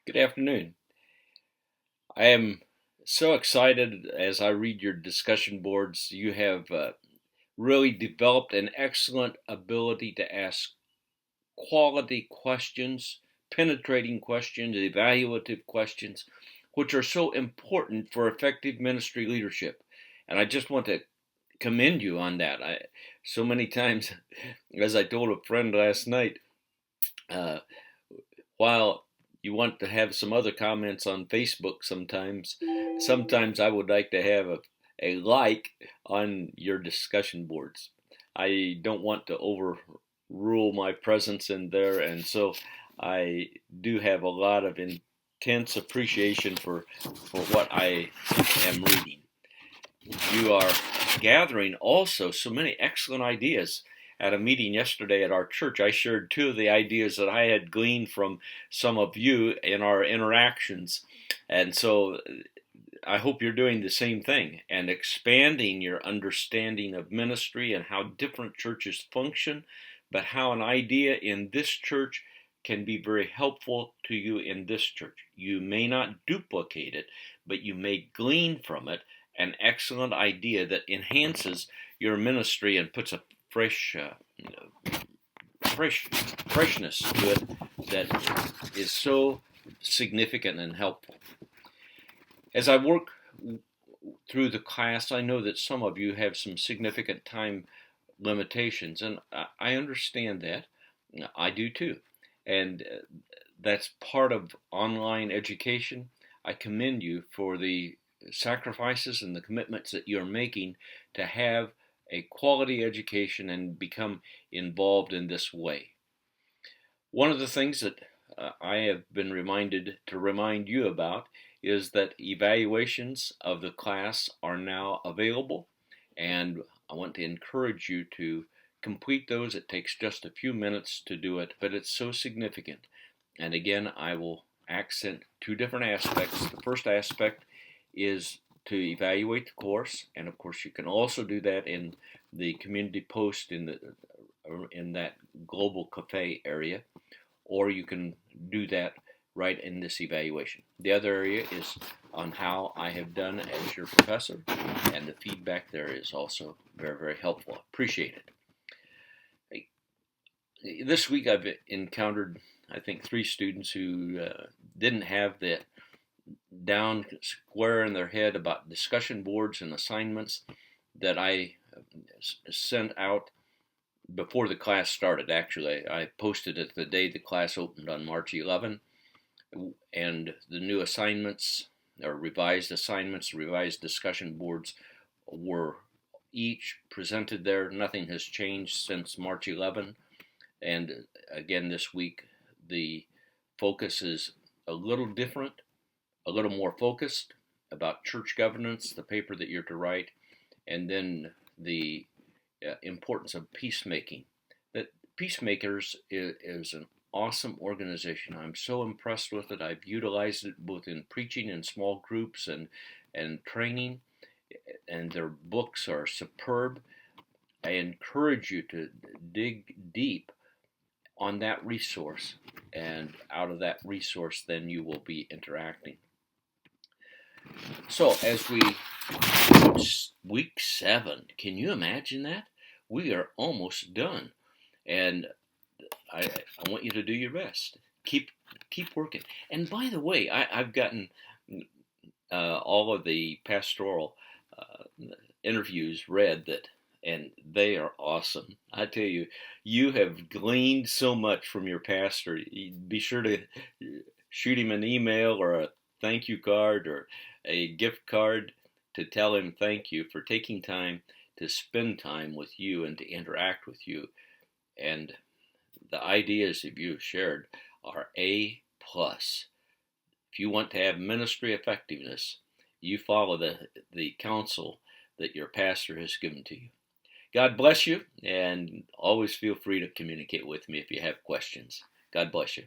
Good afternoon. I am so excited as I read your discussion boards. You have really developed an excellent ability to ask quality questions, penetrating questions, evaluative questions, which are so important for effective ministry leadership. And I just want to commend you on that. So many times, as I told a friend last night, uh, while you want to have some other comments on Facebook sometimes I would like to have a like on your discussion boards. I don't want to overrule my presence in there, and so I do have a lot of intense appreciation for what I am reading. You are gathering also so many excellent ideas. At a meeting yesterday at our church, I shared two of the ideas that I had gleaned from some of you in our interactions. And so I hope you're doing the same thing and expanding your understanding of ministry and how different churches function, but how an idea in this church can be very helpful to you in this church. You may not duplicate it, but you may glean from it an excellent idea that enhances your ministry and puts a fresh, fresh freshness to it that is so significant and helpful. As I work through the class, I know that some of you have some significant time limitations, and I understand that. I do too. And that's part of online education. I commend you for the sacrifices and the commitments that you're making to have a quality education and become involved in this way. One of the things that I have been reminded to remind you about is that evaluations of the class are now available, and I want to encourage you to complete those. It takes just a few minutes to do it, but it's so significant. And again, I will accent two different aspects. The first aspect is to evaluate the course, and of course, you can also do that in the community post in that global cafe area, or you can do that right in this evaluation. The other area is on how I have done as your professor, and the feedback there is also very, very helpful. Appreciate it. This week I've encountered, I think, three students who didn't have the down square in their head about discussion boards and assignments that I sent out before the class started. Actually, I posted it the day the class opened on March 11, and the new assignments or revised assignments, revised discussion boards were each presented there. Nothing has changed since March 11, and again this week the focus is a little different, a little more focused about church governance, the paper that you're to write, and then the importance of peacemaking. That Peacemakers is an awesome organization. I'm so impressed with it. I've utilized it both in preaching in small groups and training, and their books are superb. I encourage you to dig deep on that resource, and out of that resource, then you will be interacting. So, as we approach week 7, can you imagine that? We are almost done, and I want you to do your best. Keep working. And by the way, I've gotten all of the pastoral uh, interviews read that, and they are awesome. I tell you, you have gleaned so much from your pastor. Be sure to shoot him an email or a thank you card or a gift card to tell him thank you for taking time to spend time with you and to interact with you. And the ideas that you have shared are A plus. If you want to have ministry effectiveness, you follow the counsel that your pastor has given to you. God bless you, and always feel free to communicate with me if you have questions. God bless you.